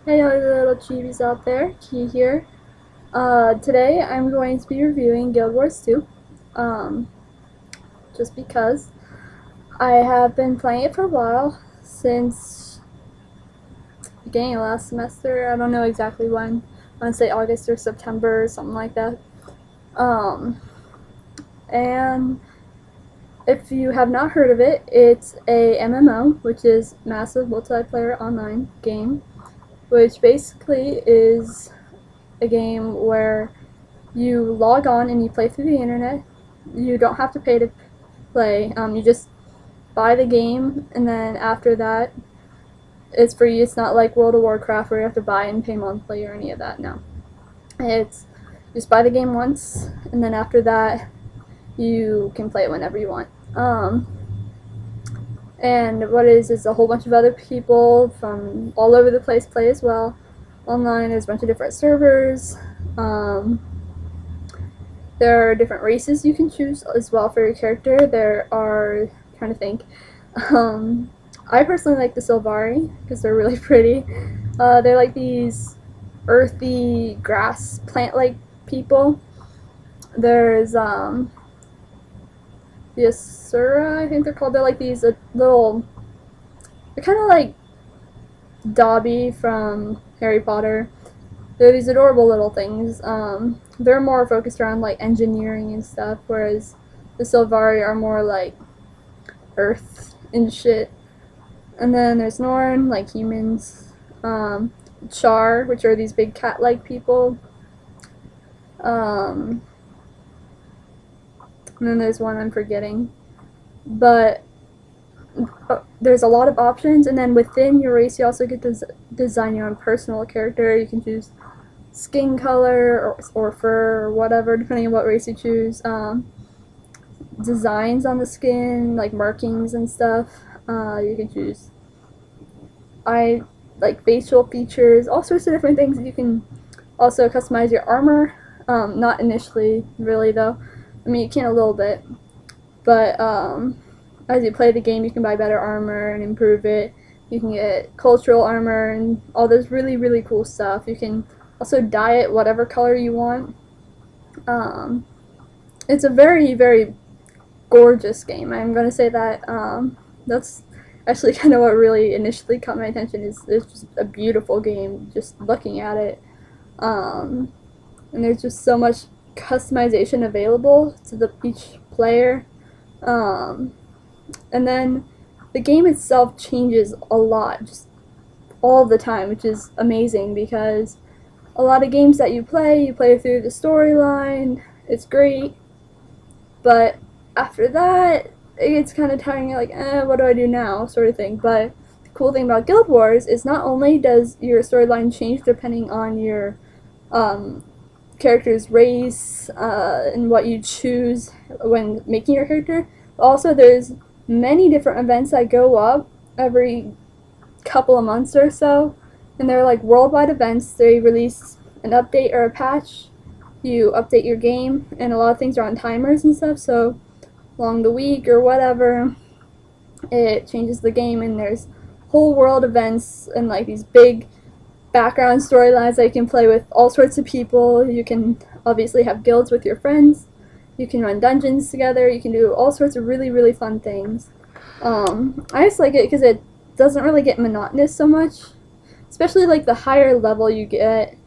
Hey all you little chibies out there, Key here. Today I'm going to be reviewing Guild Wars 2, um, just because I have been playing it for a while, since the beginning of last semester. I don't know exactly when. I want to say August or September or something like that. Um, and if you have not heard of it, it's a MMO, which is Massive Multiplayer Online game, which basically is a game where you log on and you play through the internet. You don't have to pay to play. You just buy the game, and then after that, it's free. It's not like World of Warcraft where you have to buy and pay monthly or any of that. No, it's just buy the game once, and then after that, you can play it whenever you want. And what it is a whole bunch of other people from all over the place play as well. Online, there's a bunch of different servers. There are different races you can choose as well for your character. There are, trying to think, I personally like the Sylvari because they're really pretty. They're like these earthy grass plant-like people. There's the Asura, I think they're called. They're like these little, they're kind of like Dobby from Harry Potter. They're these adorable little things. They're more focused around like engineering and stuff, whereas the Sylvari are more like earth and shit. And then there's Norn, like humans. Char, which are these big cat-like people. And then there's one I'm forgetting. But there's a lot of options, and then within your race you also get to design your own personal character. You can choose skin color or fur or whatever, depending on what race you choose. Designs on the skin, like markings and stuff. You can choose like facial features, all sorts of different things. You can also customize your armor. Not initially, really, though. I mean, you can a little bit, but as you play the game, you can buy better armor and improve it. You can get cultural armor and all this really, really cool stuff. You can also dye it whatever color you want. It's a very, very gorgeous game. I'm going to say that. That's actually kind of what really initially caught my attention. It's just a beautiful game, just looking at it. And there's just so much customization available to each player. And then the game itself changes a lot, just all the time, which is amazing because a lot of games that you play through the storyline, it's great, but after that, it gets kind of tiring. You're like, what do I do now, sort of thing. But the cool thing about Guild Wars is not only does your storyline change depending on your character's race and what you choose when making your character, but also there's many different events that go up every couple of months or so, and they're like worldwide events. They release an update or a patch, you update your game, and a lot of things are on timers and stuff, so along the week or whatever, it changes the game, and there's whole world events and like these big background storylines that you can play with all sorts of people. You can obviously have guilds with your friends. You can run dungeons together. You can do all sorts of really, really fun things. I just like it because it doesn't really get monotonous so much. Especially like the higher level you get,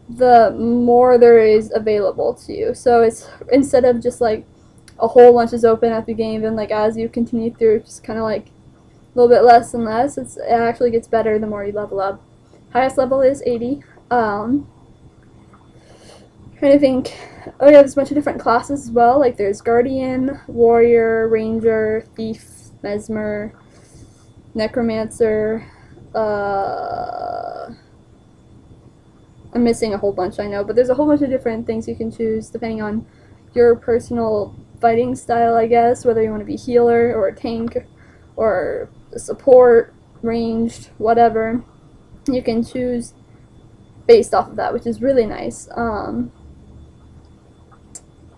the more there is available to you. So it's instead of just like a whole bunch is open at the game, then like as you continue through, it's just kind of like a little bit less and less. It actually gets better the more you level up. Highest level is 80. Trying to think. Oh yeah, there's a bunch of different classes as well. Like there's Guardian, Warrior, Ranger, Thief, Mesmer, Necromancer. I'm missing a whole bunch, I know, but there's a whole bunch of different things you can choose depending on your personal fighting style, I guess. Whether you want to be healer or a tank or a support, ranged, whatever. You can choose based off of that, which is really nice.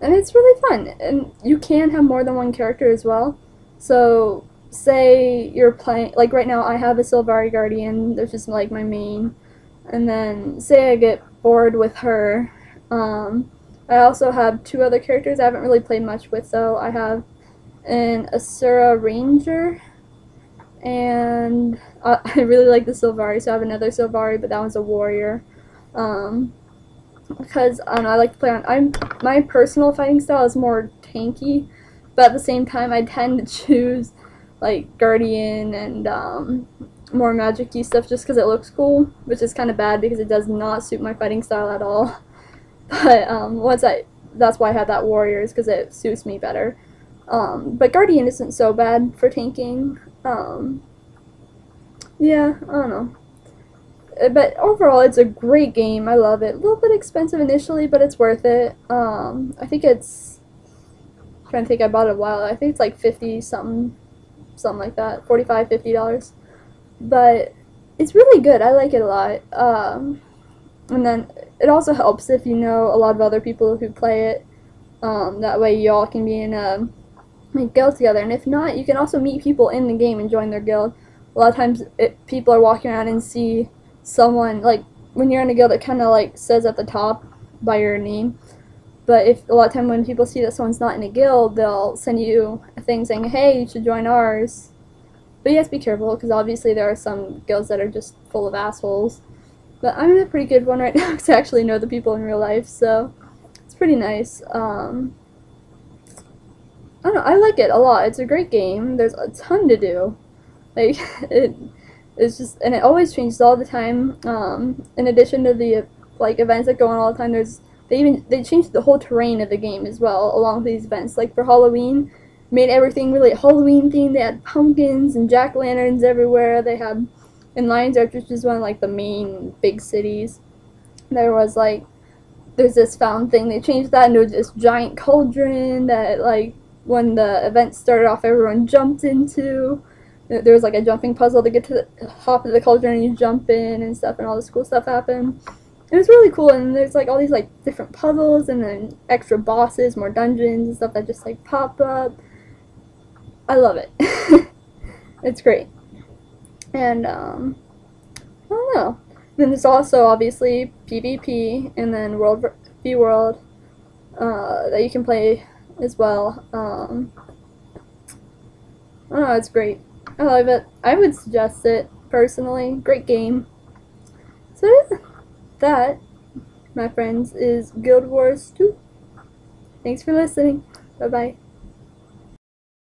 And it's really fun, and you can have more than one character as well. So say you're playing, like right now I have a Sylvari Guardian, which is like my main. And then say I get bored with her. I also have 2 other characters I haven't really played much with, so I have an Asura Ranger, and I really like the Sylvari, so I have another Sylvari, but that one's a warrior. Because I don't know, I like to play on. My personal fighting style is more tanky, but at the same time, I tend to choose like Guardian and more magic-y stuff just because it looks cool, which is kind of bad because it does not suit my fighting style at all. But that's why I had that warriors, because it suits me better. But Guardian isn't so bad for tanking. Yeah, I don't know. But overall, it's a great game. I love it. A little bit expensive initially, but it's worth it. I think it's, I'm trying to think, I bought it a while. I think it's like 50 something like that, $45, $50. But it's really good. I like it a lot. And then it also helps if you know a lot of other people who play it. That way you all can be in a guild together. And if not, you can also meet people in the game and join their guild. A lot of times people are walking around and see someone, like when you're in a guild, it kind of like says at the top by your name. But if a lot of time when people see that someone's not in a guild, they'll send you a thing saying, hey, you should join ours. But you have to be careful, because obviously there are some guilds that are just full of assholes. But I'm in a pretty good one right now to actually know the people in real life, so it's pretty nice. I don't know, I like it a lot. It's a great game. There's a ton to do. Like, it's just, and it always changes all the time. In addition to the like events that go on all the time, they changed the whole terrain of the game as well along with these events. Like for Halloween, made everything really Halloween themed. They had pumpkins and jack-o'-lanterns everywhere. They had in Lion's Arch, which is one of like the main big cities, there's this fountain thing. They changed that into this giant cauldron that, like, when the event started off, everyone jumped into. There was like a jumping puzzle to get to the top of the cauldron and you jump in and stuff, and all this cool stuff happened. It was really cool, and there's like all these like different puzzles and then extra bosses, more dungeons and stuff that just like pop up. I love it. It's great. And I don't know. Then there's also obviously PvP and then World v World that you can play as well. I don't know, it's great. I love it. I would suggest it personally. Great game. So yeah, that, my friends, is Guild Wars 2. Thanks for listening. Bye bye.